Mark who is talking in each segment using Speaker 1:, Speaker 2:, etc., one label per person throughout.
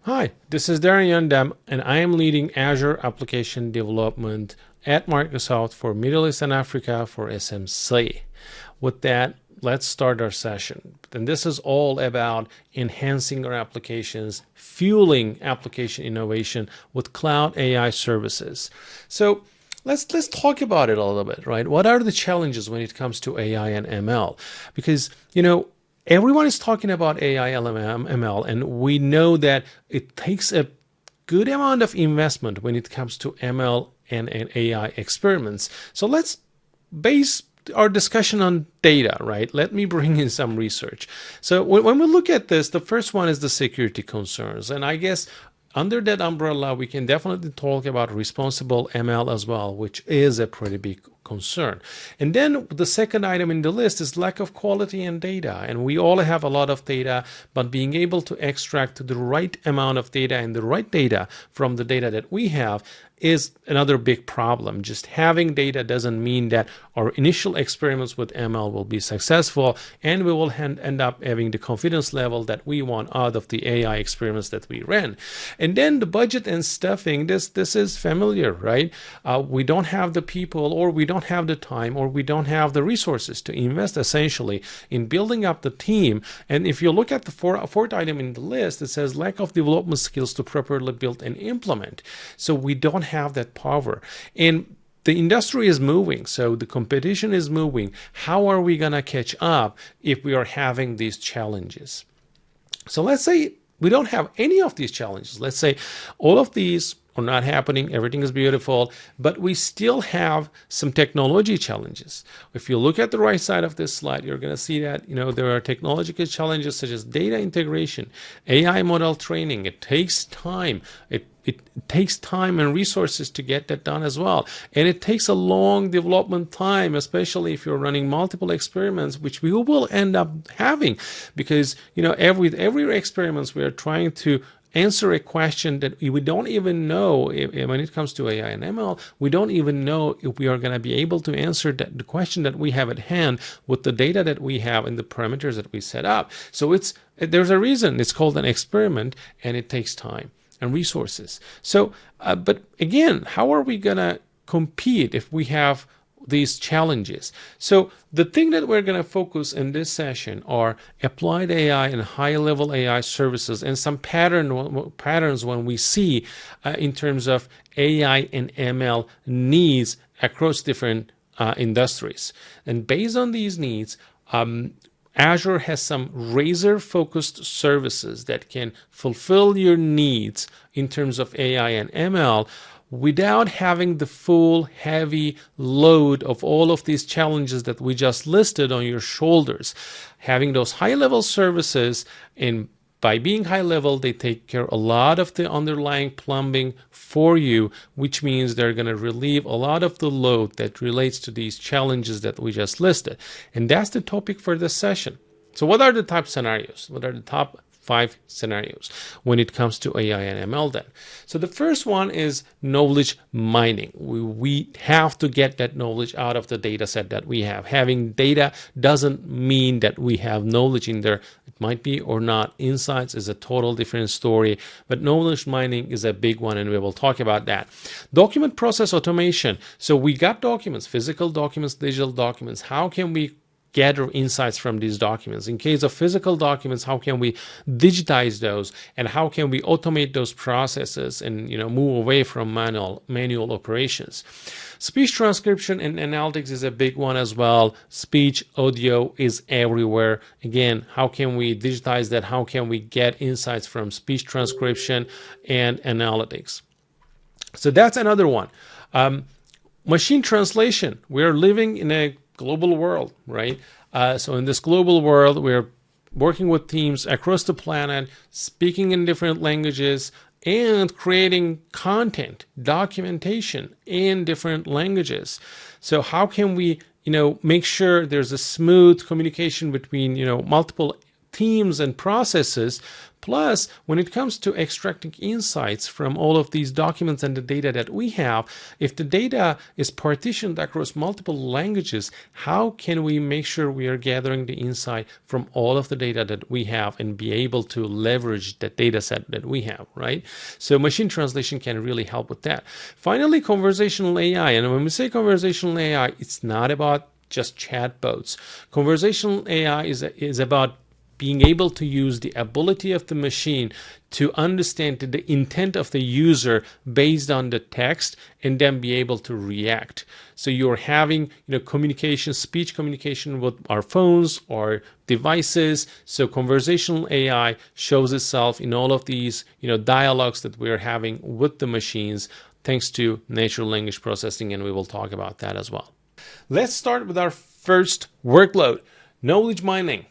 Speaker 1: Hi, this is Darren Yandam, and I am leading Azure Application Development at Microsoft for Middle East and Africa for SMC. With that, let's start our session. And this is all about enhancing our applications, fueling application innovation with cloud AI services. So let's talk about it a little bit, right? What are the challenges when it comes to AI and ML? Because, everyone is talking about AI, LLM, ML, and we know that it takes a good amount of investment when it comes to ML and AI experiments. So let's base our discussion on data, right? Let me bring in some research. So when we look at this, the first one is the security concerns. And I guess under that umbrella, we can definitely talk about responsible ML as well, which is a pretty big concern. And then the second item in the list is lack of quality in data. And we all have a lot of data, but being able to extract the right amount of data and the right data from the data that we have is another big problem. Just having data doesn't mean that our initial experiments with ML will be successful and we will end up having the confidence level that we want out of the AI experiments that we ran. And then the budget and stuffing, this is familiar, right? We don't have the people, or we don't have the time, or we don't have the resources to invest essentially in building up the team. And if you look at the fourth item in the list, it says lack of development skills to properly build and implement. So we don't have that power. And the industry is moving, so the competition is moving. How are we going to catch up if we are having these challenges? So let's say we don't have any of these challenges. Let's say all of these are not happening, everything is beautiful, but we still have some technology challenges. If you look at the right side of this slide, you're going to see that there are technological challenges such as data integration, AI model training. It takes time. It takes time and resources to get that done as well. And it takes a long development time, especially if you're running multiple experiments, which we will end up having because, every experiments we are trying to answer a question that we don't even know when it comes to AI and ML. We don't even know if we are going to be able to answer the question that we have at hand with the data that we have and the parameters that we set up. So there's a reason it's called an experiment, and it takes time and resources. So, but again, how are we going to compete if we have these challenges? So the thing that we're going to focus in this session are applied AI and high-level AI services and some patterns when we see in terms of AI and ML needs across different industries. And based on these needs, Azure has some razor-focused services that can fulfill your needs in terms of AI and ML without having the full heavy load of all of these challenges that we just listed on your shoulders. Having those high-level services, and by being high-level, they take care a lot of the underlying plumbing for you, which means they're going to relieve a lot of the load that relates to these challenges that we just listed. And that's the topic for this session. So what are the top scenarios? What are the top 5 scenarios when it comes to AI and ML then? So the first one is knowledge mining. We have to get that knowledge out of the data set that we have. Having data doesn't mean that we have knowledge in there. It might be or not. Insights is a total different story, but knowledge mining is a big one, and we will talk about that. Document process automation. So we got documents, physical documents, digital documents. How can we gather insights from these documents? In case of physical documents, how can we digitize those, and how can we automate those processes and move away from manual operations? Speech transcription and analytics is a big one as well. Speech, audio is everywhere. Again, how can we digitize that? How can we get insights from speech transcription and analytics? So that's another one. Machine translation. We're living in a global world, right? So in this global world, we're working with teams across the planet, speaking in different languages, and creating content, documentation in different languages. So how can we, make sure there's a smooth communication between, multiple teams and processes, Plus, when it comes to extracting insights from all of these documents and the data that we have, if the data is partitioned across multiple languages, how can we make sure we are gathering the insight from all of the data that we have and be able to leverage that data set that we have, right? So machine translation can really help with that. Finally, conversational AI. And when we say conversational AI, it's not about just chatbots. Conversational AI is about being able to use the ability of the machine to understand the intent of the user based on the text and then be able to react. So you're having communication, speech communication with our phones or devices. So conversational AI shows itself in all of these dialogues that we're having with the machines thanks to natural language processing, and we will talk about that as well. Let's start with our first workload, knowledge mining.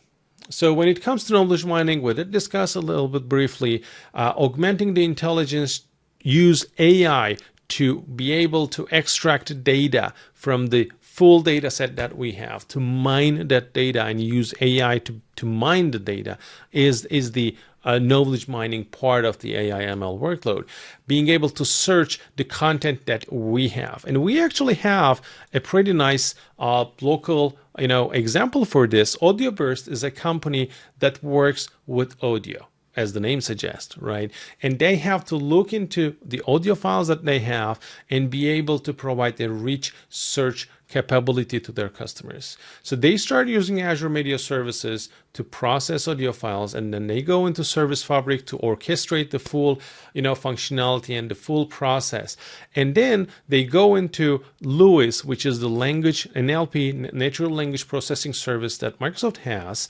Speaker 1: So when it comes to knowledge mining, we did discuss a little bit briefly, augmenting the intelligence, use AI to be able to extract data from the full data set that we have, to mine that data and use AI to mine the data is the knowledge mining part of the AI ML workload. Being able to search the content that we have. And we actually have a pretty nice local example for this. AudioBurst is a company that works with audio, as the name suggests, right? And they have to look into the audio files that they have and be able to provide a rich search capability to their customers. So they start using Azure Media Services to process audio files, and then they go into Service Fabric to orchestrate the full, functionality and the full process. And then they go into LUIS, which is the language NLP, natural language processing service that Microsoft has,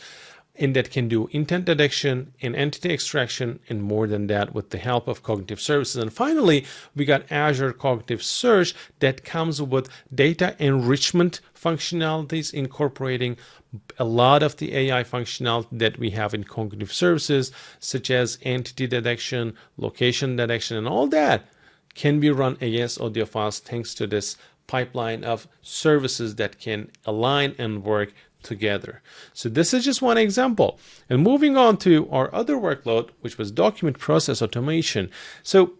Speaker 1: and that can do intent detection and entity extraction and more than that with the help of cognitive services. And finally, we got Azure Cognitive Search that comes with data enrichment functionalities, incorporating a lot of the AI functionality that we have in cognitive services, such as entity detection, location detection, and all that can be run against audio files thanks to this pipeline of services that can align and work together. So this is just one example. And moving on to our other workload, which was document process automation. So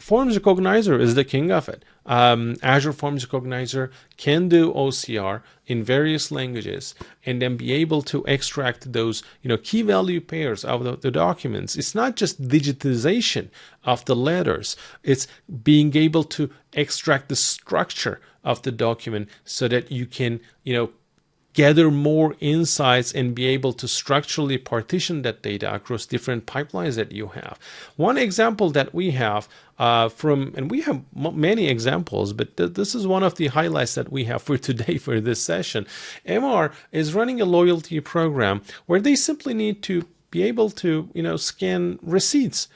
Speaker 1: Forms Recognizer is the king of it. Azure Forms Recognizer can do OCR in various languages and then be able to extract those key value pairs out of the documents. It's not just digitization of the letters. It's being able to extract the structure of the document so that you can gather more insights and be able to structurally partition that data across different pipelines that you have. One example that we have and we have many examples, but this is one of the highlights that we have for today for this session. MR is running a loyalty program where they simply need to be able to scan receipts.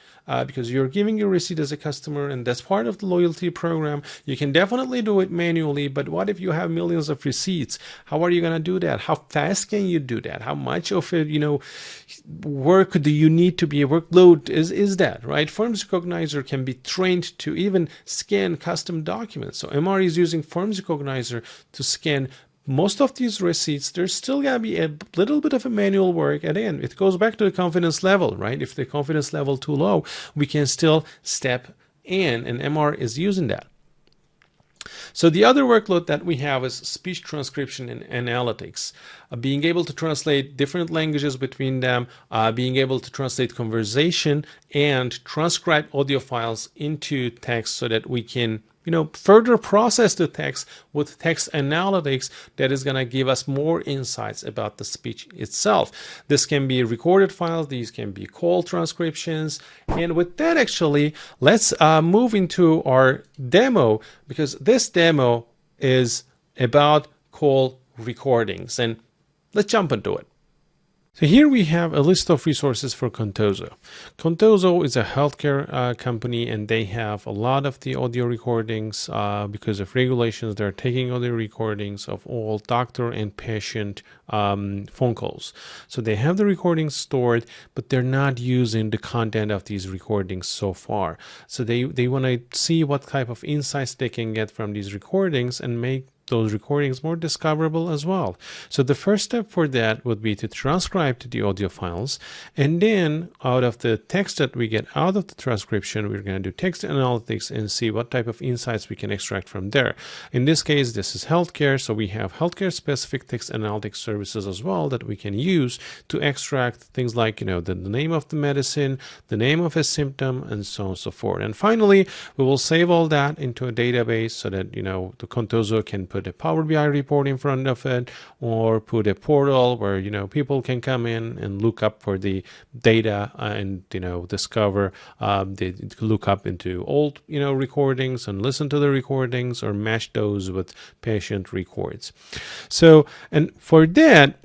Speaker 1: Because you're giving your receipt as a customer, and that's part of the loyalty program. You can definitely do it manually, but what if you have millions of receipts? How are you going to do that? How fast can you do that? How much of it, work do you need to be a workload is that, right? Forms Recognizer can be trained to even scan custom documents. So MR is using Forms Recognizer to scan most of these receipts. There's still going to be a little bit of a manual work. And again, it goes back to the confidence level, right? If the confidence level too low, we can still step in, and MR is using that. So the other workload that we have is speech transcription and analytics, being able to translate different languages between them, being able to translate conversation and transcribe audio files into text so that we can further process the text with text analytics that is going to give us more insights about the speech itself. This can be recorded files, these can be call transcriptions. And with that, actually, let's move into our demo, because this demo is about call recordings. And let's jump into it. So here we have a list of resources for Contoso. Contoso is a healthcare company, and they have a lot of the audio recordings because of regulations. They're taking audio recordings of all doctor and patient phone calls. So they have the recordings stored, but they're not using the content of these recordings so far. So they want to see what type of insights they can get from these recordings and make those recordings more discoverable as well. So the first step for that would be to transcribe the audio files, and then out of the text that we get out of the transcription, we're going to do text analytics and see what type of insights we can extract from there. In this case, this is healthcare, so we have healthcare specific text analytics services as well that we can use to extract things like, the name of the medicine, the name of a symptom, and so on and so forth. And finally, we will save all that into a database so that, the Contoso can put a Power BI report in front of it, or put a portal where, people can come in and look up for the data and, discover, they look up into old, recordings and listen to the recordings or match those with patient records. So, and for that,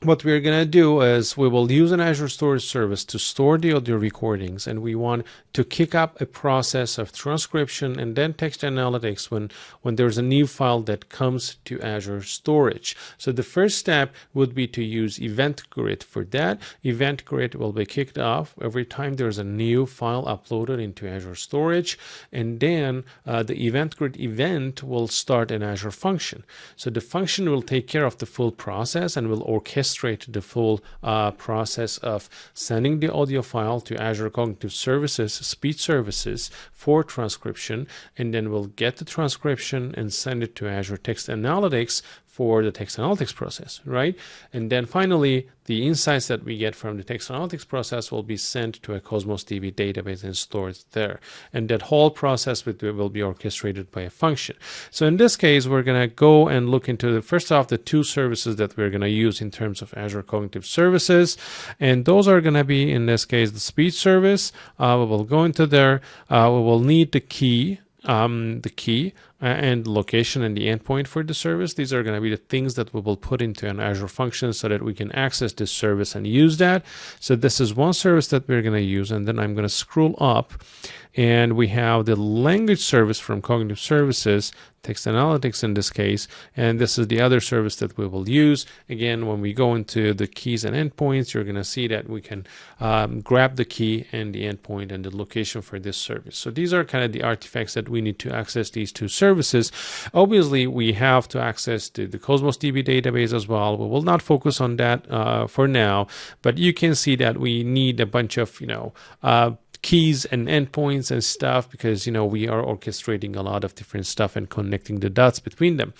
Speaker 1: what we're going to do is we will use an Azure Storage Service to store the audio recordings, and we want to kick up a process of transcription and then text analytics when there's a new file that comes to Azure Storage. So the first step would be to use Event Grid for that. Event Grid will be kicked off every time there's a new file uploaded into Azure Storage, and then the Event Grid event will start an Azure function. So the function will take care of the full process and will orchestrate the full process of sending the audio file to Azure Cognitive Services, speech services for transcription, and then we'll get the transcription and send it to Azure Text Analytics for the text analytics process, right? And then finally, the insights that we get from the text analytics process will be sent to a Cosmos DB database and stored there. And that whole process will be orchestrated by a function. So in this case, we're going to go and look into first off the two services that we're going to use in terms of Azure Cognitive Services. And those are going to be, in this case, the speech service. We will go into there. We will need the key. And location and the endpoint for the service. These are going to be the things that we will put into an Azure function so that we can access this service and use that. So this is one service that we're going to use, and then I'm going to scroll up, and we have the language service from Cognitive Services, text analytics in this case, and this is the other service that we will use. Again, when we go into the keys and endpoints, you're going to see that we can grab the key and the endpoint and the location for this service. So these are kind of the artifacts that we need to access these two services. Obviously, we have to access the Cosmos DB database as well. We will not focus on that for now, but you can see that we need a bunch of, keys and endpoints and stuff because, we are orchestrating a lot of different stuff and connecting the dots between them.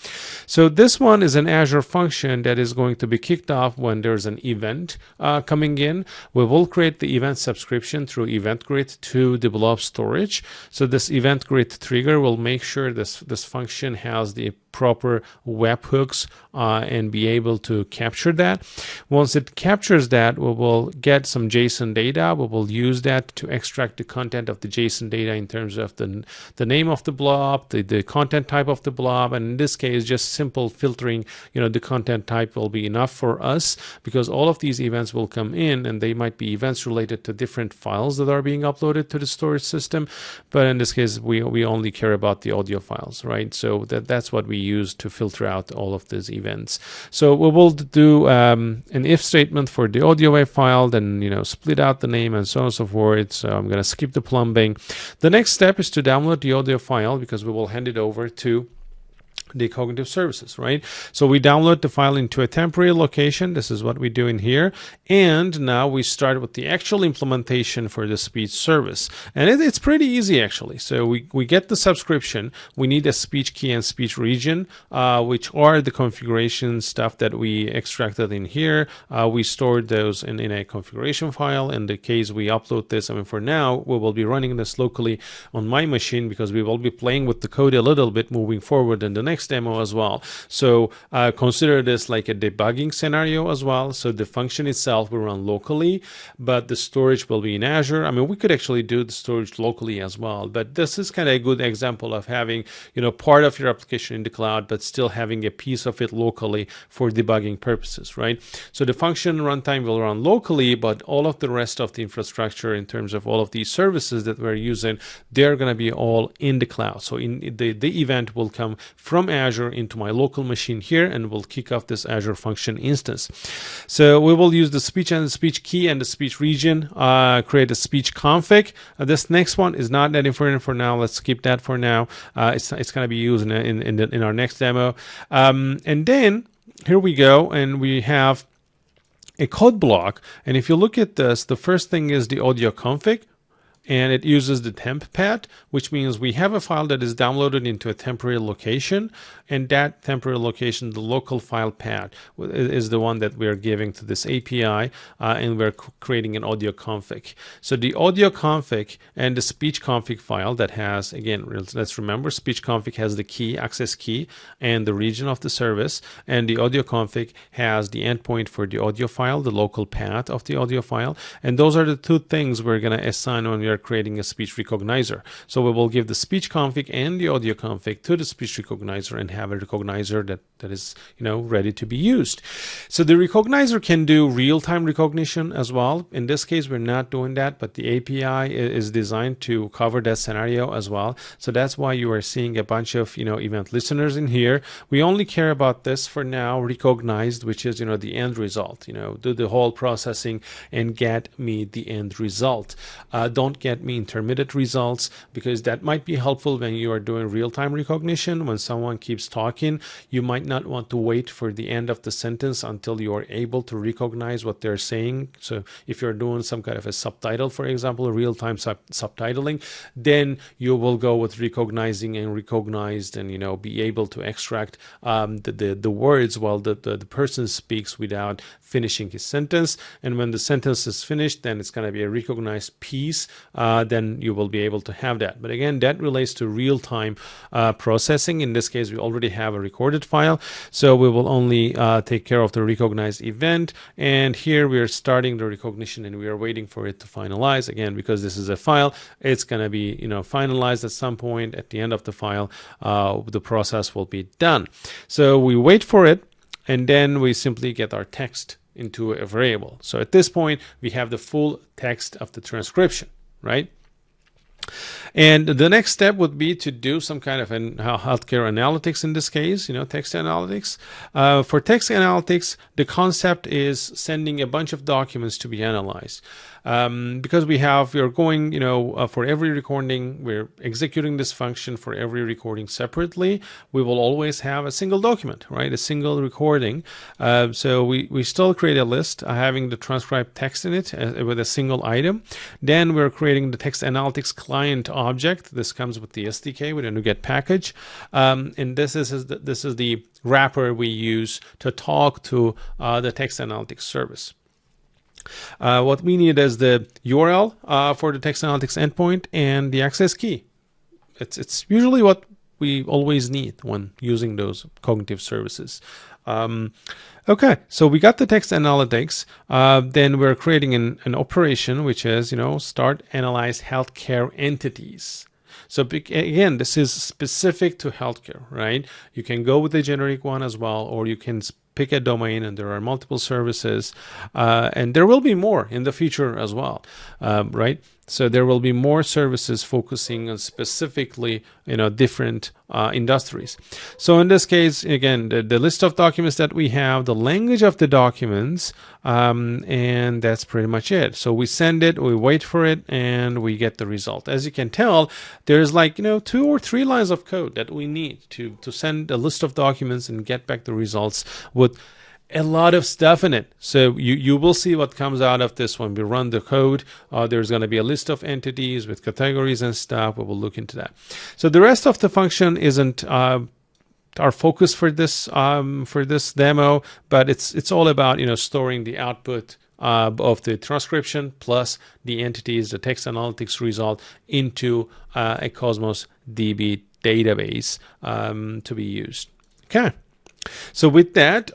Speaker 1: So this one is an Azure function that is going to be kicked off when there's an event coming in. We will create the event subscription through Event Grid to develop storage. So this Event Grid trigger will make sure this function has the proper webhooks and be able to capture that. Once it captures that, we will get some JSON data. We will use that to extract the content of the JSON data in terms of the name of the blob, the content type of the blob, and in this case, just simple filtering, the content type will be enough for us because all of these events will come in and they might be events related to different files that are being uploaded to the storage system. But in this case, we only care about the audio files, right? So that's what we use to filter out all of these events. So we will do an if statement for the audio wave file, then split out the name and so on and so forth. So I'm going to skip the plumbing. The next step is to download the audio file because we will hand it over to the Cognitive Services, right? So we download the file into a temporary location. This is what we do in here. And now we start with the actual implementation for the speech service. And it's pretty easy, actually. So we get the subscription. We need a speech key and speech region, which are the configuration stuff that we extracted in here. We stored those in a configuration file. In the case we upload this, for now, we will be running this locally on my machine because we will be playing with the code a little bit moving forward in the next demo as well. So consider this like a debugging scenario as well. So the function itself will run locally, but the storage will be in Azure. We could actually do the storage locally as well, but this is kind of a good example of having, part of your application in the cloud, but still having a piece of it locally for debugging purposes, right? So the function runtime will run locally, but all of the rest of the infrastructure in terms of all of these services that we're using, they're going to be all in the cloud. So in the event will come from Azure into my local machine here, and we'll kick off this Azure function instance. So we will use the speech and the speech key and the speech region, create a speech config. This next one is not that important for now. Let's skip that for now. It's going to be used in our next demo. And then here we go, and we have a code block. And if you look at this, the first thing is the audio config. And it uses the temp path, which means we have a file that is downloaded into a temporary location, and that temporary location, the local file path, is the one that we're giving to this API, and we're creating an audio config. So the audio config and the speech config file that has, again, let's remember, speech config has the key, access key, and the region of the service, and the audio config has the endpoint for the audio file, the local path of the audio file, and those are the two things we're going to assign when we are creating a speech recognizer. So we will give the speech config and the audio config to the speech recognizer and have a recognizer that is, ready to be used. So the recognizer can do real-time recognition as well. In this case, we're not doing that, but the API is designed to cover that scenario as well. So that's why you are seeing a bunch of, event listeners in here. We only care about this for now, recognized, which is, the end result, do the whole processing and get me the end result. Don't get me intermediate results, because that might be helpful when you are doing real-time recognition. When someone keeps talking, you might not want to wait for the end of the sentence until you are able to recognize what they're saying. So if you're doing some kind of a subtitle, for example, real-time subtitling, then you will go with recognizing and recognized, and be able to extract the words while the person speaks without finishing his sentence. And when the sentence is finished, then it's going to be a recognized piece. Then you will be able to have that. But again, that relates to real-time processing. In this case, we already have a recorded file, so we will only take care of the recognized event. And here we are starting the recognition, and we are waiting for it to finalize. Again, because this is a file, it's going to be finalized at some point. At the end of the file, the process will be done. So we wait for it, and then we simply get our text into a variable. So at this point, we have the full text of the transcription, right? And the next step would be to do some kind of healthcare analytics in this case, text analytics. For text analytics, the concept is sending a bunch of documents to be analyzed. Because we're going, for every recording, we're executing this function for every recording separately. We will always have a single document, right? A single recording. So we still create a list having the transcribed text in it with a single item. Then we're creating the text analytics client object. This comes with the SDK with a NuGet package. And this is the wrapper we use to talk to the text analytics service. What we need is the URL for the text analytics endpoint and the access key. It's usually what we always need when using those cognitive services. Okay, so we got the text analytics. Then we're creating an operation, which is, start analyze healthcare entities. So again, this is specific to healthcare, right? You can go with the generic one as well, or you can pick a domain, and there are multiple services, and there will be more in the future as well, right? So there will be more services focusing on specifically, different industries. So in this case, again, the list of documents that we have, the language of the documents, and that's pretty much it. So we send it, we wait for it, and we get the result. As you can tell, there's 2 or 3 lines of code that we need to send a list of documents and get back the results with a lot of stuff in it. So you will see what comes out of this when we run the code. There's going to be a list of entities with categories and stuff. We will look into that. So the rest of the function isn't our focus for this demo, but it's all about storing the output of the transcription plus the entities, the text analytics result into a Cosmos DB database to be used. Okay. So with that,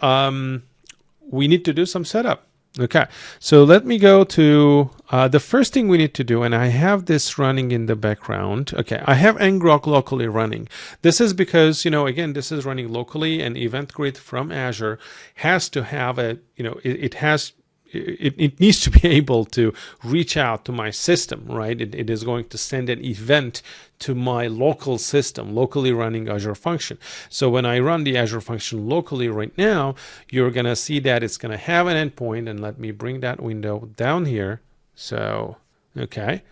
Speaker 1: we need to do some setup. Okay, so let me go to the first thing we need to do, and I have this running in the background. Okay, I have ngrok locally running. This is because, again, this is running locally, and Event Grid from Azure has to have it has it needs to be able to reach out to my system, right? It is going to send an event to my local system, locally running Azure function. So when I run the Azure function locally right now, you're going to see that it's going to have an endpoint. And let me bring that window down here. So, okay.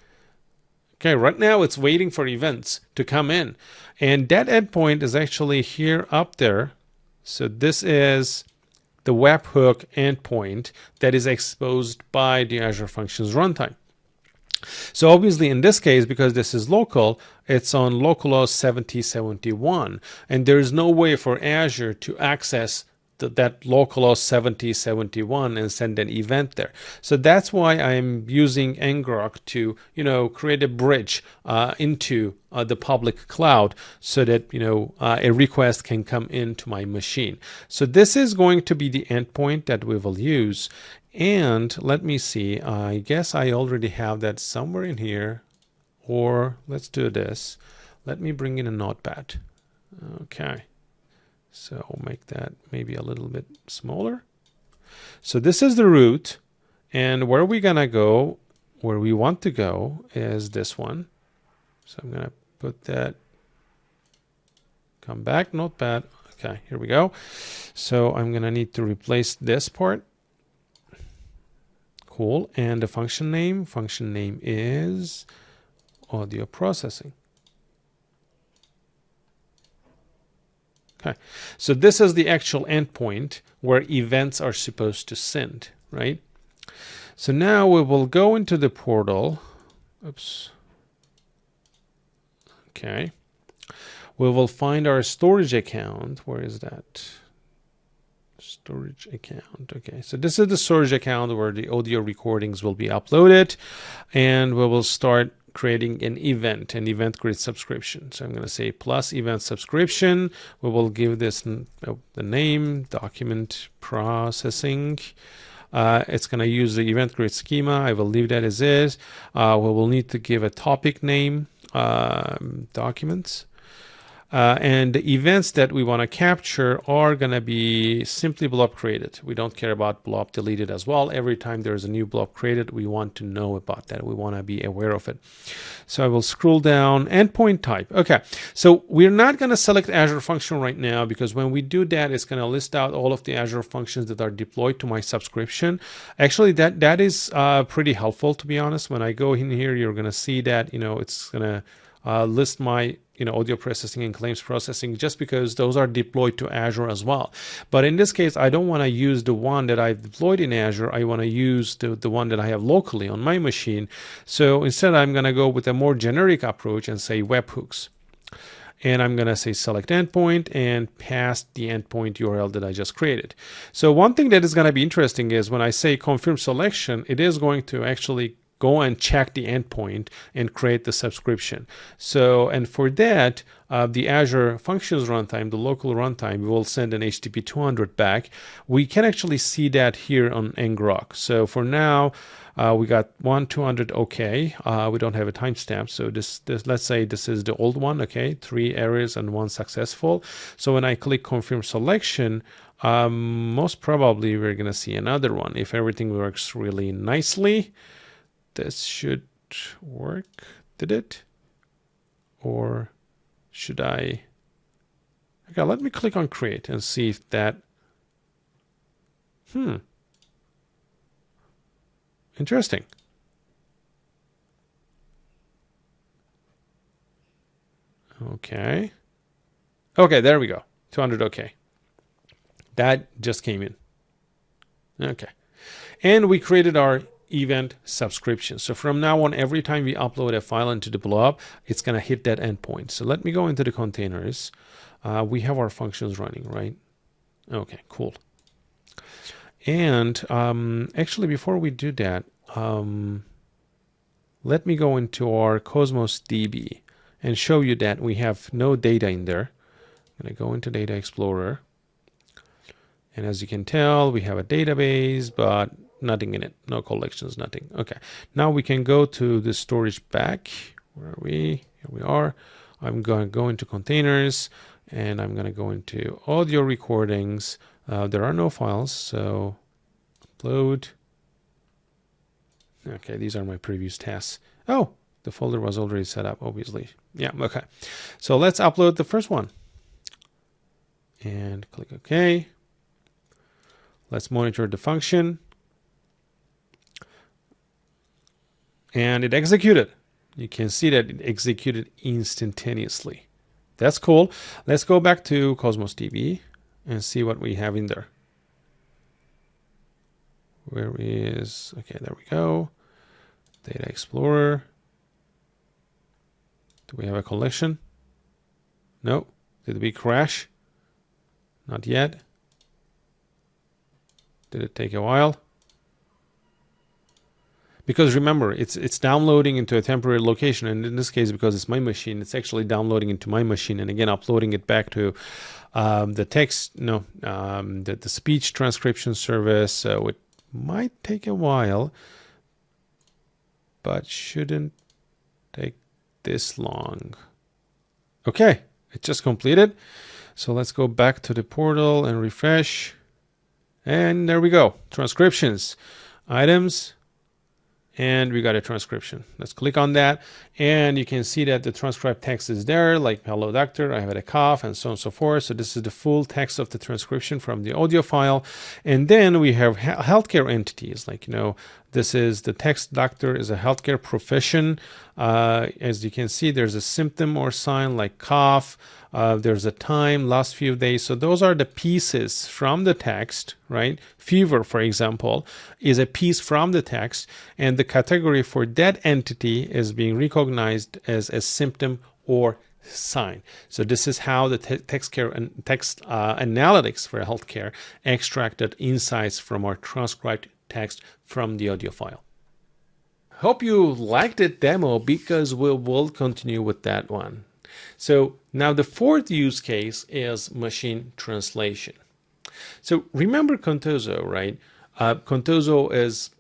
Speaker 1: Okay, right now it's waiting for events to come in. And that endpoint is actually here up there. So this is the webhook endpoint that is exposed by the Azure Functions runtime. So obviously in this case, because this is local, it's on localhost 7071, and there is no way for Azure to access that localhost 7071 and send an event there. So that's why I'm using ngrok to, create a bridge into the public cloud so that, a request can come into my machine. So this is going to be the endpoint that we will use. And let me see, I guess I already have that somewhere in here, or let's do this. Let me bring in a notepad. Okay. So I'll make that maybe a little bit smaller. So this is the root, and where we're gonna go, where we want to go is this one. So I'm gonna put that, come back, notepad. Okay, here we go. So I'm gonna need to replace this part. Cool, and the function name is audio processing. Okay, so this is the actual endpoint where events are supposed to send, right? So now we will go into the portal. Oops. Okay. We will find our storage account. Where is that? Storage account. Okay, so this is the storage account where the audio recordings will be uploaded, and we will start creating an event grid subscription. So I'm going to say plus event subscription. We will give this the name, document processing. It's going to use the event grid schema. I will leave that as is. We will need to give a topic name, documents. And the events that we want to capture are going to be simply blob created. We don't care about blob deleted as well. Every time there's a new blob created, we want to know about that. We want to be aware of it. So I will scroll down, endpoint type. Okay, so we're not going to select Azure function right now, because when we do that, it's going to list out all of the Azure functions that are deployed to my subscription. Actually, that is pretty helpful, to be honest. When I go in here, you're going to see that, it's going to list my audio processing and claims processing, just because those are deployed to Azure as well. But in this case, I don't want to use the one that I've deployed in Azure. I want to use the one that I have locally on my machine. So instead, I'm going to go with a more generic approach and say webhooks. And I'm going to say select endpoint and pass the endpoint URL that I just created. So one thing that is going to be interesting is when I say confirm selection, it is going to actually go and check the endpoint and create the subscription. So, and for that, the Azure Functions runtime, the local runtime, will send an HTTP 200 back. We can actually see that here on ngrok. So for now, we got 200 okay. We don't have a timestamp. So this, let's say this is the old one. Okay, 3 errors and 1 successful. So when I click confirm selection, most probably we're going to see another one. If everything works really nicely, this should work. Did it? Or should I? Okay, let me click on create and see if that. Interesting. Okay. Okay, there we go. 200 okay. That just came in. Okay. And we created our event subscription. So from now on, every time we upload a file into the blob, it's going to hit that endpoint. So let me go into the containers. We have our functions running, right? Okay, cool. And actually, before we do that, let me go into our Cosmos DB and show you that we have no data in there. I'm going to go into Data Explorer. And as you can tell, we have a database, but nothing in it, no collections, nothing. Okay, now we can go to the storage back. Where are we? Here we are. I'm going to go into containers, and I'm going to go into audio recordings. There are no files, so upload. Okay, these are my previous tests. Oh, the folder was already set up, obviously. Yeah, okay. So let's upload the first one. And click OK. Let's monitor the function. And it executed. You can see that it executed instantaneously. That's cool. Let's go back to Cosmos DB and see what we have in there. Where is, okay, there we go. Data Explorer. Do we have a collection? No. Did we crash? Not yet. Did it take a while? Because remember, it's downloading into a temporary location, and in this case, because it's my machine, it's actually downloading into my machine, and again, uploading it back to the text, the speech transcription service. So it might take a while, but shouldn't take this long. Okay, it just completed. So let's go back to the portal and refresh. And there we go. Transcriptions, items, and we got a transcription. Let's click on that, and you can see that the transcribed text is there, like hello doctor, I have had a cough, and so on and so forth. So this is the full text of the transcription from the audio file. And then we have healthcare entities, like, this is the text doctor is a healthcare profession. As you can see, there's a symptom or sign like cough. There's a time, last few days. So those are the pieces from the text, right? Fever, for example, is a piece from the text, and the category for that entity is being recognized as a symptom or sign. So this is how the text analytics for healthcare extracted insights from our transcribed text from the audio file. Hope you liked the demo, because we will continue with that one. So now the fourth use case is machine translation. So remember Contoso, right? Contoso is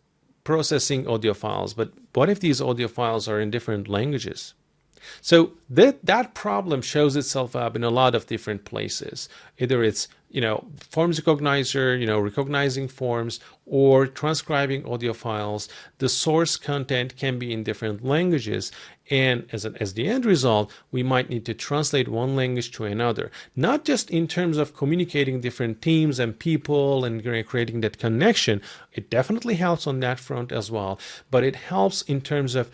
Speaker 1: processing audio files, but what if these audio files are in different languages? So that problem shows itself up in a lot of different places. Either it's, forms recognizer, recognizing forms, or transcribing audio files. The source content can be in different languages. And as the end result, we might need to translate one language to another, not just in terms of communicating different teams and people and creating that connection. It definitely helps on that front as well, but it helps in terms of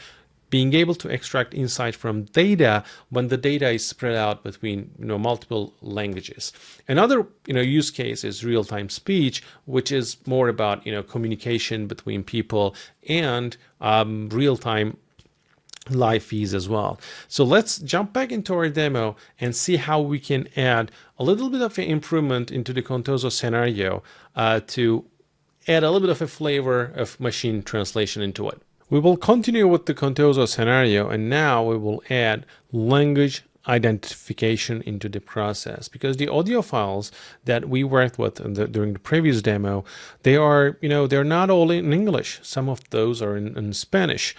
Speaker 1: being able to extract insight from data when the data is spread out between multiple languages. Another use case is real-time speech, which is more about communication between people and real-time live feeds as well. So let's jump back into our demo and see how we can add a little bit of an improvement into the Contoso scenario to add a little bit of a flavor of machine translation into it. We will continue with the Contoso scenario, and now we will add language identification into the process, because the audio files that we worked with during the previous demo, they are, they're not all in English. Some of those are in Spanish.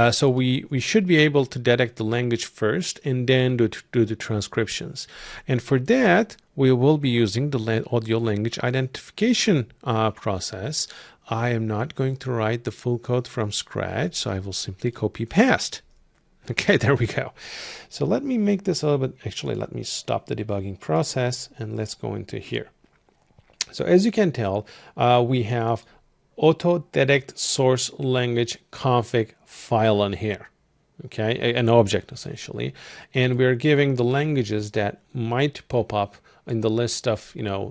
Speaker 1: So we should be able to detect the language first and then do the transcriptions. And for that, we will be using the audio language identification process. I am not going to write the full code from scratch, so I will simply copy paste. Okay, there we go. So let me make this a little bit, actually, let me stop the debugging process and let's go into here. So as you can tell, we have auto detect source language config file on here. Okay, an object essentially. And we're giving the languages that might pop up in the list of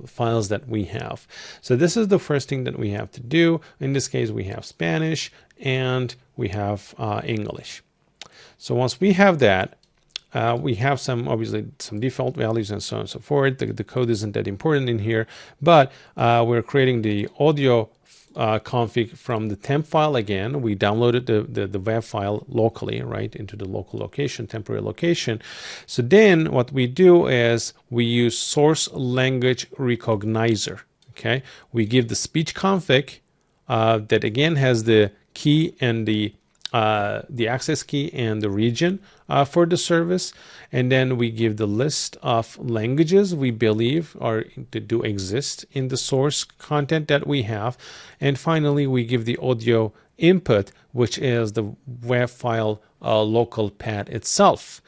Speaker 1: files that we have. So this is the first thing that we have to do. In this case, we have Spanish and we have English. So once we have that, we have obviously some default values and so on and so forth. The code isn't that important in here, but we're creating the audio config from the temp file again. We downloaded the web file locally, right, into the local location, temporary location. So then what we do is we use source language recognizer. Okay, we give the speech config that again has the key and the the access key and the region for the service, and then we give the list of languages we believe are do exist in the source content that we have, and finally we give the audio input, which is the web file local path itself.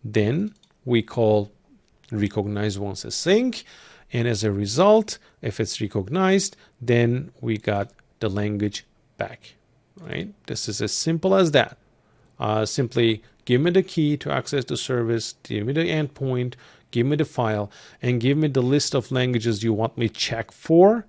Speaker 1: Then we call recognize once async, and as a result, if it's recognized, then we got the language back. Right? This is as simple as that. Simply give me the key to access the service, give me the endpoint, give me the file, and give me the list of languages you want me to check for.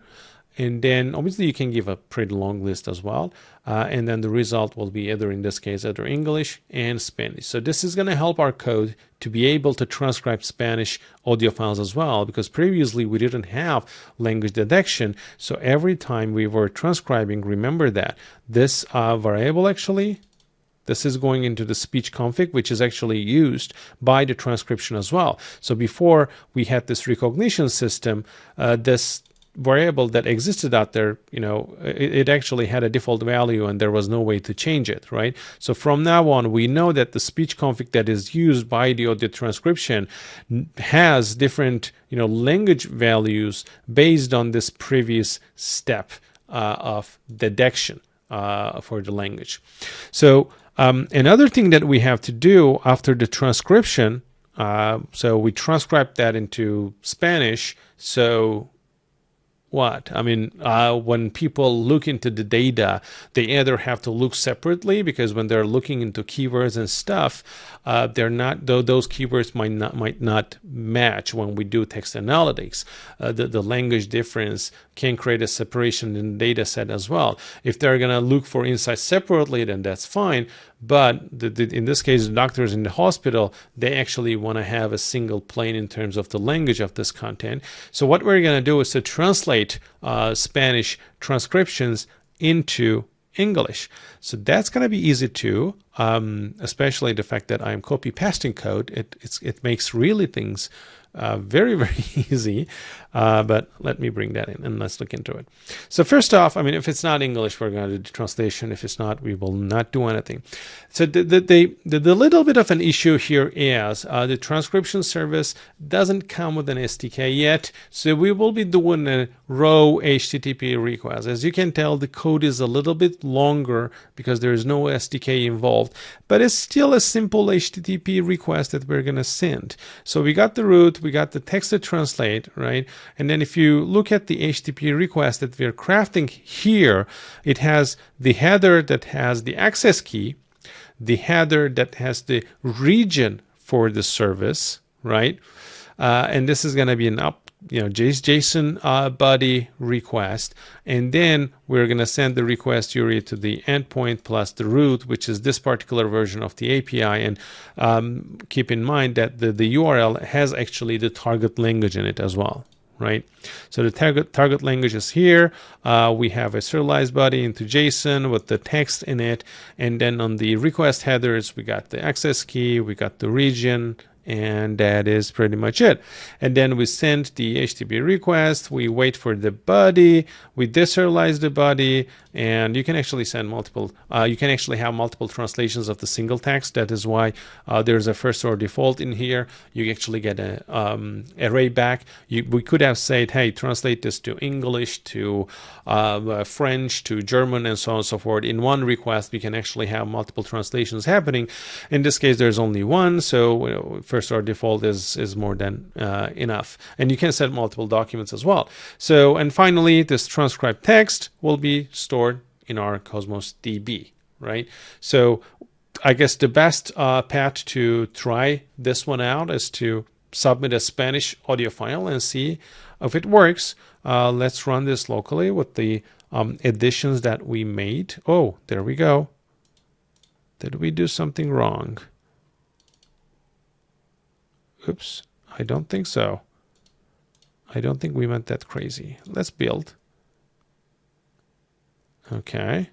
Speaker 1: And then obviously you can give a pretty long list as well. And then the result will be either, in this case, either English and Spanish. So this is going to help our code to be able to transcribe Spanish audio files as well, because previously we didn't have language detection. So every time we were transcribing, remember that this variable actually, this is going into the speech config, which is actually used by the transcription as well. So before we had this recognition system, this variable that existed out there, it actually had a default value and there was no way to change it, right? So from now on, we know that the speech config that is used by the audio transcription has different, language values based on this previous step of detection for the language. So another thing that we have to do after the transcription, so we transcribe that into Spanish. So what? I mean, when people look into the data, they either have to look separately, because when they're looking into keywords and stuff, they're not, those keywords might not match when we do text analytics. The language difference can create a separation in the data set as well. If they're going to look for insights separately, then that's fine. But in this case, the doctors in the hospital, they actually want to have a single plane in terms of the language of this content. So what we're going to do is to translate Spanish transcriptions into English. So that's going to be easy too, especially the fact that I'm copy pasting code. It makes really things very, very easy. But let me bring that in and let's look into it. So first off, I mean, if it's not English, we're going to do the translation. If it's not, we will not do anything. So the little bit of an issue here is the transcription service doesn't come with an SDK yet. So we will be doing a raw HTTP request. As you can tell, the code is a little bit longer because there is no SDK involved, but it's still a simple HTTP request that we're going to send. So we got the root, we got the text to translate, right? And then if you look at the HTTP request that we're crafting here, it has the header that has the access key, the header that has the region for the service, right? And this is going to be an JSON body request, and then we're going to send the request URI to the endpoint plus the root, which is this particular version of the API. And keep in mind that the URL has actually the target language in it as well, right? So the target language is here. We have a serialized body into JSON with the text in it, and then on the request headers we got the access key, we got the region, and that is pretty much it. And then we send the HTTP request, we wait for the body, we deserialize the body, and you can actually send multiple, you can actually have multiple translations of the single text. That is why there's a first order default in here. You actually get an array back. We could have said, hey, translate this to English, to French, to German, and so on and so forth. In one request, we can actually have multiple translations happening. In this case, there's only one, so first order default is more than enough. And you can set multiple documents as well. So, and finally, this transcribed text will be stored in our Cosmos DB, right? So I guess the best path to try this one out is to submit a Spanish audio file and see if it works. Let's run this locally with the additions that we made. Oh, there we go. Did we do something wrong? Oops, I don't think so. I don't think we went that crazy. Let's build. Okay.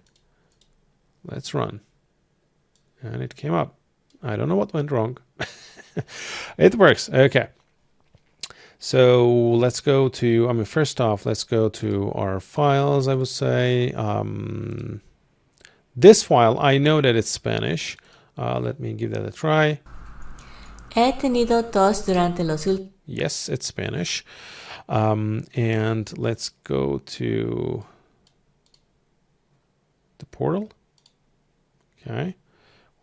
Speaker 1: Let's run. And it came up. I don't know what went wrong. It works. Okay. So let's go to, first off, let's go to our files, I would say. This file, I know that it's Spanish. Let me give that a try.
Speaker 2: He tenido tos durante los últimos.
Speaker 1: Yes, it's Spanish. And let's go to the portal. Okay.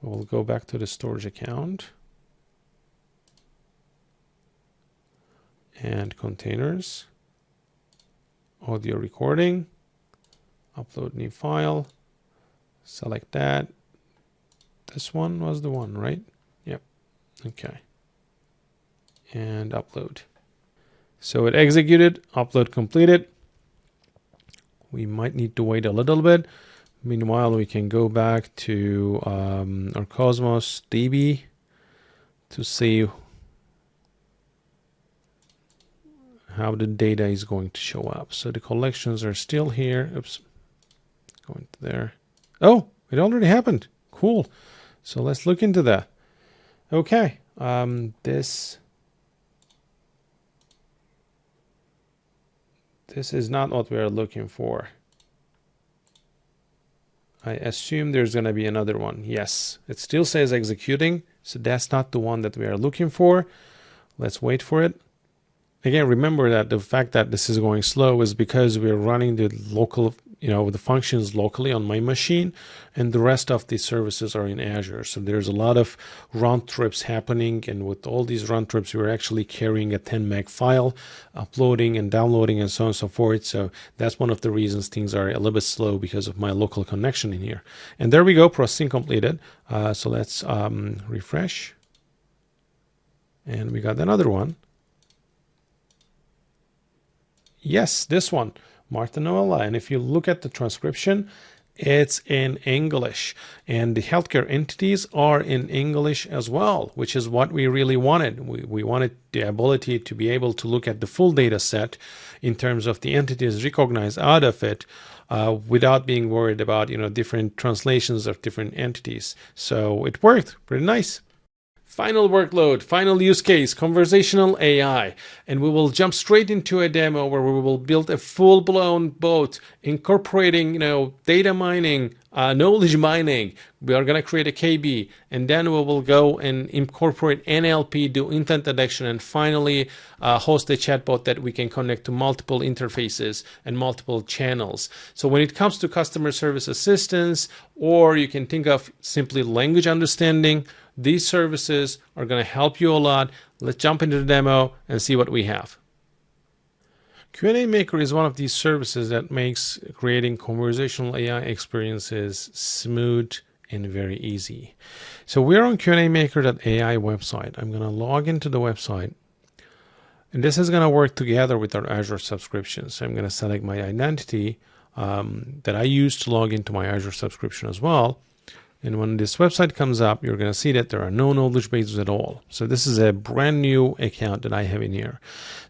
Speaker 1: We'll go back to the storage account. And containers. Audio recording. Upload new file. Select that. This one was the one, right? Yep. Okay. And upload. So it executed, upload completed. We might need to wait a little bit. Meanwhile, we can go back to our Cosmos DB to see how the data is going to show up. So the collections are still here. Oops. Going to there. Oh, it already happened. Cool. So let's look into that. Okay. This is not what we are looking for. I assume there's going to be another one. Yes, it still says executing. So that's not the one that we are looking for. Let's wait for it. Again, remember that the fact that this is going slow is because we're running the local, the functions locally on my machine, and the rest of the services are in Azure. So there's a lot of round trips happening, and with all these round trips, we're actually carrying a 10 meg file, uploading and downloading and so on and so forth. So that's one of the reasons things are a little bit slow, because of my local connection in here. And there we go, processing completed. So let's refresh. And we got another one. Yes, this one, Martha Noella. And if you look at the transcription, it's in English. And the healthcare entities are in English as well, which is what we really wanted. We wanted the ability to be able to look at the full data set in terms of the entities recognized out of it without being worried about, different translations of different entities. So it worked pretty nice. Final workload, final use case, conversational AI. And we will jump straight into a demo where we will build a full-blown boat incorporating, data mining, knowledge mining. We are going to create a KB, and then we will go and incorporate NLP, do intent detection, and finally host a chatbot that we can connect to multiple interfaces and multiple channels. So when it comes to customer service assistance, or you can think of simply language understanding, these services are going to help you a lot. Let's jump into the demo and see what we have. Q&A Maker is one of these services that makes creating conversational AI experiences smooth and very easy. So we're on QAMaker.ai website. I'm going to log into the website. And this is going to work together with our Azure subscription. So I'm going to select my identity that I use to log into my Azure subscription as well. And when this website comes up, you're going to see that there are no knowledge bases at all. So this is a brand new account that I have in here.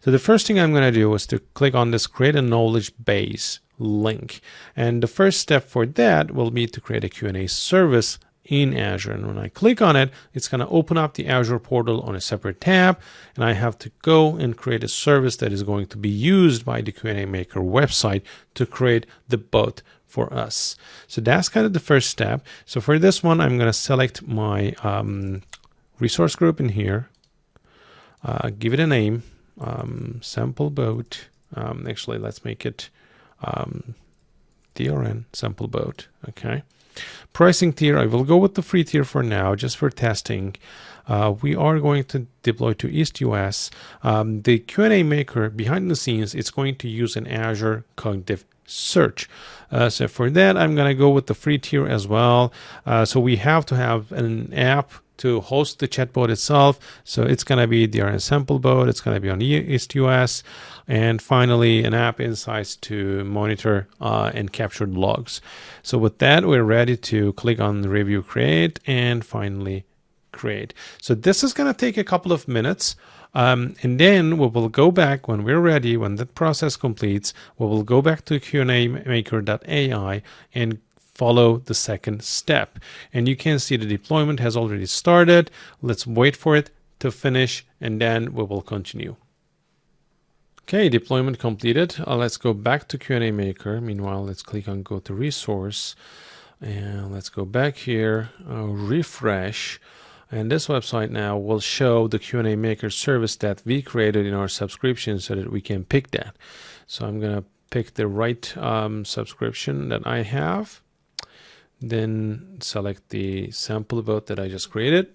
Speaker 1: So the first thing I'm going to do is to click on this create a knowledge base link. And the first step for that will be to create a Q&A service in Azure. And when I click on it, it's going to open up the Azure portal on a separate tab. And I have to go and create a service that is going to be used by the Q&A Maker website to create the bot for us. So that's kind of the first step. So for this one, I'm going to select my resource group in here, give it a name, sample boat. Actually, let's make it DRN sample boat. Okay. Pricing tier, I will go with the free tier for now, just for testing. We are going to deploy to East US. The Q&A Maker behind the scenes, it's going to use an Azure Cognitive Search. So for that, I'm going to go with the free tier as well. So we have to have an app to host the chatbot itself. So it's going to be the DRN sample bot. It's going to be on East US. And finally, an app insights to monitor and capture logs. So with that, we're ready to click on the review create and finally create. So this is going to take a couple of minutes. And then we will go back when we're ready, when that process completes, we will go back to QAMaker.ai and follow the second step. And you can see the deployment has already started. Let's wait for it to finish and then we will continue. Okay, deployment completed. Let's go back to Q&A Maker. Meanwhile, let's click on go to resource. And let's go back here, refresh. And this website now will show the Q&A Maker service that we created in our subscription so that we can pick that. So I'm going to pick the right subscription that I have. Then select the sample bot that I just created.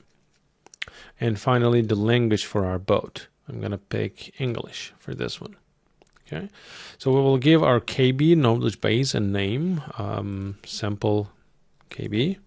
Speaker 1: And finally, the language for our bot. I'm going to pick English for this one. Okay. So we will give our KB knowledge base a name, sample KB.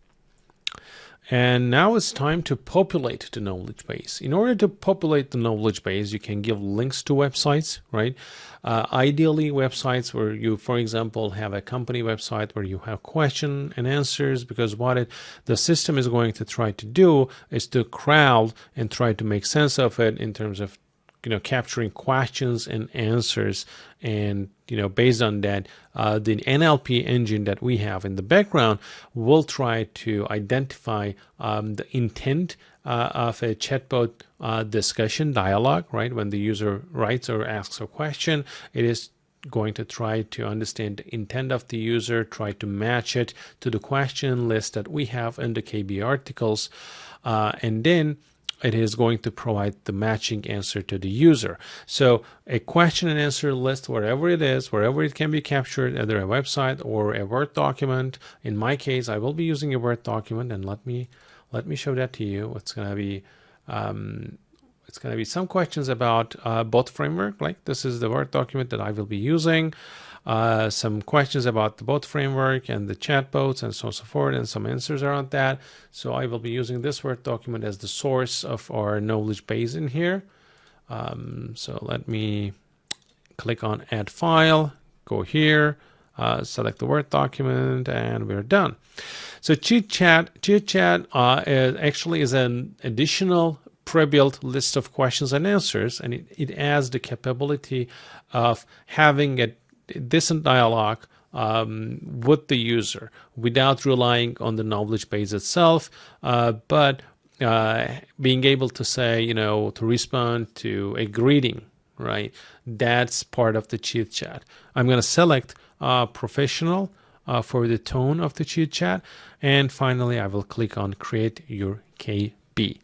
Speaker 1: And now it's time to populate the knowledge base. In order to populate the knowledge base, you can give links to websites, right? Ideally, websites where you, for example, have a company website where you have question and answers, because what the system is going to try to do is to crowd and try to make sense of it in terms of capturing questions and answers, and based on that, the NLP engine that we have in the background will try to identify the intent of a chatbot discussion dialogue, right? When the user writes or asks a question, it is going to try to understand the intent of the user, try to match it to the question list that we have in the KB articles, and then it is going to provide the matching answer to the user. So a question and answer list, wherever it is, wherever it can be captured, either a website or a Word document. In my case, I will be using a Word document, and let me show that to you. It's going to be some questions about bot framework. Like this is the Word document that I will be using. Some questions about the bot framework and the chatbots and so on and so forth, and some answers around that. So I will be using this Word document as the source of our knowledge base in here. So let me click on Add File, go here, select the Word document, and we're done. So Chit Chat actually is an additional pre-built list of questions and answers, and it adds the capability of having a decent dialogue with the user without relying on the knowledge base itself, but being able to say, to respond to a greeting, right? That's part of the chit chat. I'm going to select professional for the tone of the chit chat, and finally I will click on create your KB.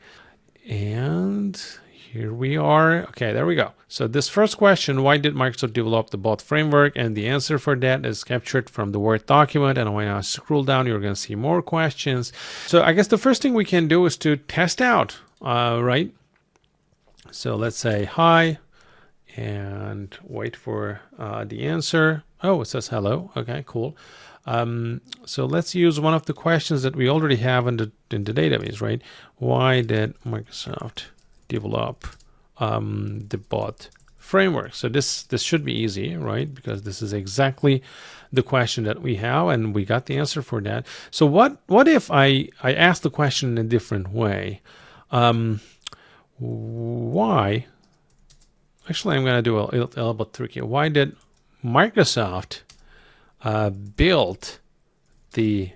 Speaker 1: And here we are. Okay, there we go. So this first question, why did Microsoft develop the bot framework? And the answer for that is captured from the Word document. And when I scroll down, you're going to see more questions. So I guess the first thing we can do is to test out, right? So let's say hi and wait for the answer. Oh, it says hello. Okay, cool. So let's use one of the questions that we already have in the database, right? Why did Microsoft develop the bot framework? So this should be easy, right? Because this is exactly the question that we have, and we got the answer for that. So what if I ask the question in a different way? Why? Actually, I'm going to do a little bit tricky. Why did Microsoft build the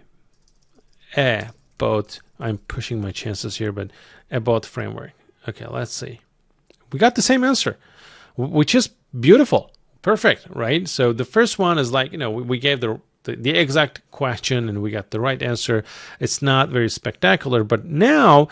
Speaker 1: bot? I'm pushing my chances here, but a bot framework. Okay, let's see. We got the same answer, which is beautiful. Perfect, right? So the first one is like, we gave the exact question and we got the right answer. It's not very spectacular, but now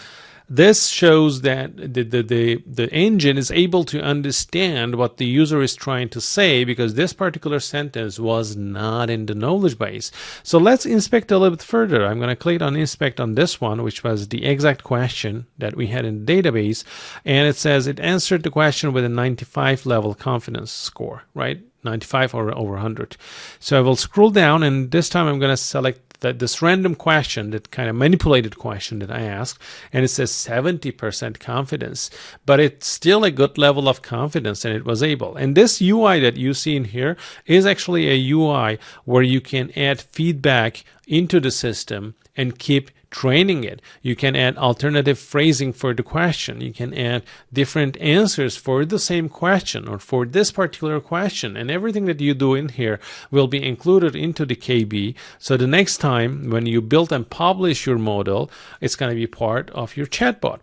Speaker 1: this shows that the engine is able to understand what the user is trying to say, because this particular sentence was not in the knowledge base. So let's inspect a little bit further. I'm going to click on inspect on this one, which was the exact question that we had in the database. And it says it answered the question with a 95 level confidence score, right? 95 or over 100. So I will scroll down, and this time I'm going to select this random question, that kind of manipulated question that I asked, and it says 70% confidence, but it's still a good level of confidence, and it was able. And this UI that you see in here is actually a UI where you can add feedback into the system and keep training it. You can add alternative phrasing for the question. You can add different answers for the same question or for this particular question. And everything that you do in here will be included into the KB. So the next time when you build and publish your model, it's going to be part of your chatbot.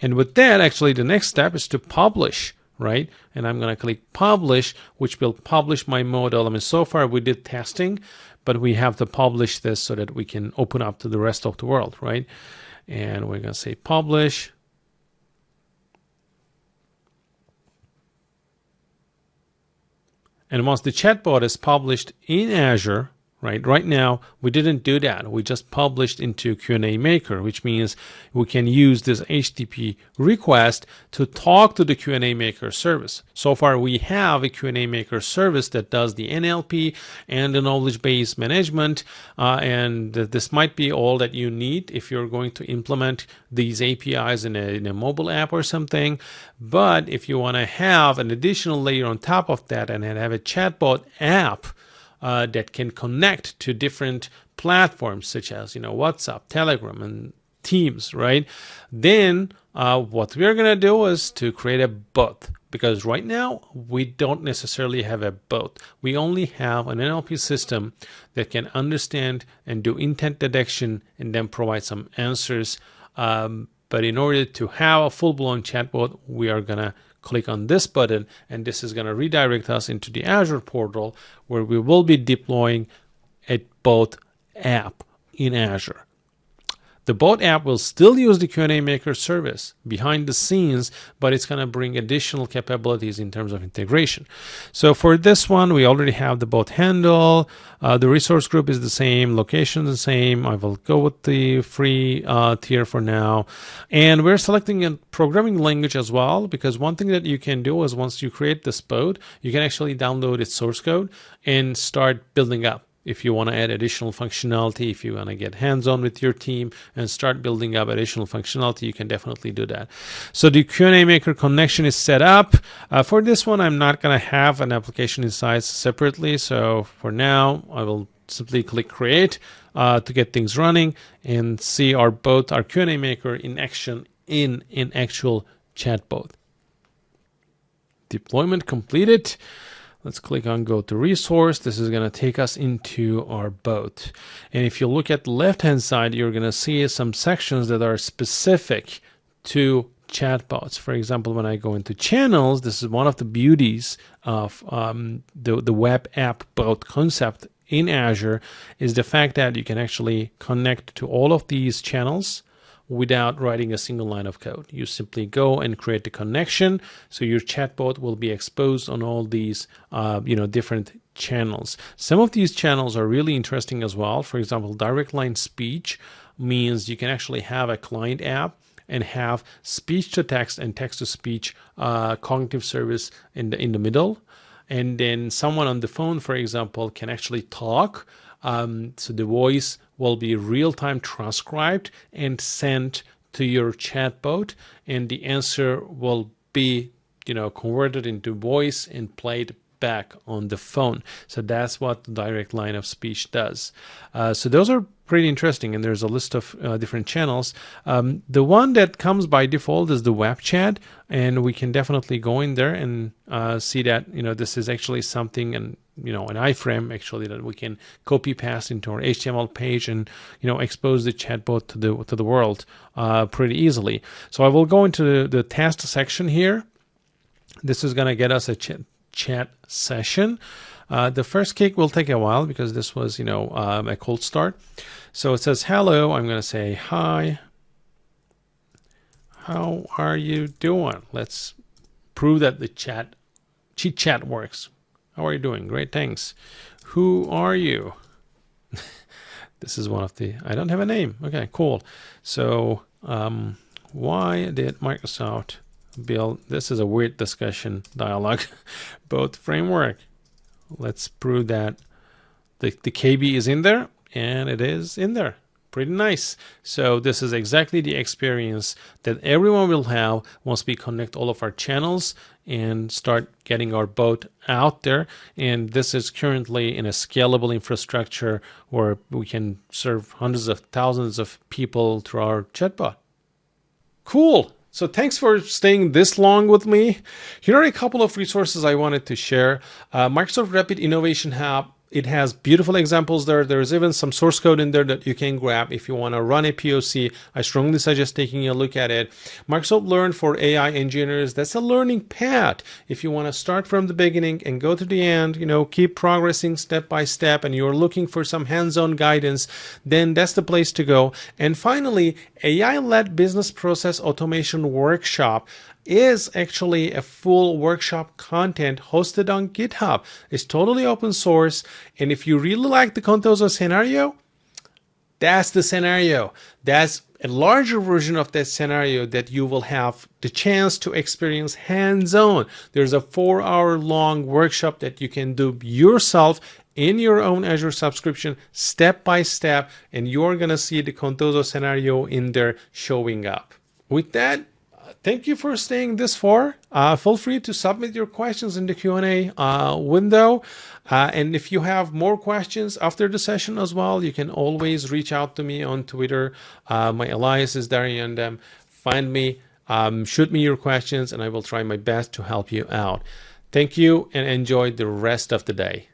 Speaker 1: And with that, actually, the next step is to publish, right? And I'm going to click publish, which will publish my model. I mean, so far we did testing, but we have to publish this so that we can open up to the rest of the world, right? And we're going to say publish. And once the chatbot is published in Azure, right now, we didn't do that. We just published into Q&A Maker, which means we can use this HTTP request to talk to the Q&A Maker service. So far, we have a Q&A Maker service that does the NLP and the knowledge base management. And this might be all that you need if you're going to implement these APIs in a mobile app or something. But if you want to have an additional layer on top of that and have a chatbot app, that can connect to different platforms such as WhatsApp, Telegram, and Teams, right? Then what we're gonna do is to create a bot, because right now we don't necessarily have a bot. We only have an NLP system that can understand and do intent detection and then provide some answers. But in order to have a full-blown chatbot, we are gonna click on this button, and this is going to redirect us into the Azure portal where we will be deploying a bot app in Azure. The bot app will still use the Q&A Maker service behind the scenes, but it's going to bring additional capabilities in terms of integration. So for this one, we already have the bot handle. The resource group is the same, location is the same. I will go with the free tier for now. And we're selecting a programming language as well, because one thing that you can do is once you create this bot, you can actually download its source code and start building up. If you want to add additional functionality, if you want to get hands-on with your team and start building up additional functionality, you can definitely do that. So the Q&A Maker connection is set up. For this one, I'm not going to have an application insights separately. So for now, I will simply click create to get things running and see our Q&A Maker in action in an actual chatbot. Deployment completed. Let's click on go to resource. This is going to take us into our bot. And if you look at the left-hand side, you're going to see some sections that are specific to chatbots. For example, when I go into channels, this is one of the beauties of the web app bot concept in Azure, is the fact that you can actually connect to all of these channels without writing a single line of code. You simply go and create the connection, so your chatbot will be exposed on all these different channels. Some of these channels are really interesting as well. For example, direct line speech means you can actually have a client app and have speech to text and text to speech cognitive service in the middle. And then someone on the phone, for example, can actually talk. So the voice will be real-time transcribed and sent to your chatbot, and the answer will be converted into voice and played back on the phone. So that's what the direct line of speech does. So those are pretty interesting, and there's a list of different channels. The one that comes by default is the web chat, and we can definitely go in there and see that this is actually something, and an iframe actually that we can copy paste into our HTML page and expose the chatbot to the world pretty easily. So I will go into the test section here. This is going to get us a chat session. The first kick will take a while because this was a cold start. So it says hello. I'm going to say hi. How are you doing? Let's prove that the chit chat works. How are you doing? Great, thanks. Who are you? This is one of the, I don't have a name. Okay, cool. So why did Microsoft build, this is a weird discussion dialogue, both framework. Let's prove that the KB is in there, and it is in there. Pretty nice. So this is exactly the experience that everyone will have once we connect all of our channels and start getting our bot out there. And this is currently in a scalable infrastructure where we can serve hundreds of thousands of people through our chatbot. Cool. So thanks for staying this long with me. Here are a couple of resources I wanted to share. Microsoft Rapid Innovation Hub It has beautiful examples there. There's even some source code in there that you can grab if you want to run a POC. I strongly suggest taking a look at it. Microsoft Learn for AI engineers, that's a learning path. If you want to start from the beginning and go to the end, keep progressing step by step, and you're looking for some hands-on guidance, then that's the place to go. And finally, AI-led business process automation workshop is actually a full workshop content hosted on GitHub. It's totally open source. And if you really like the Contoso scenario, that's the scenario. That's a larger version of that scenario that you will have the chance to experience hands-on. There's a 4-hour-long workshop that you can do yourself in your own Azure subscription, step by step, and you're going to see the Contoso scenario in there showing up. With that, thank you for staying this far. Feel free to submit your questions in the Q&A window. And if you have more questions after the session as well, you can always reach out to me on Twitter. My alias is Daryandam. Find me, shoot me your questions, and I will try my best to help you out. Thank you, and enjoy the rest of the day.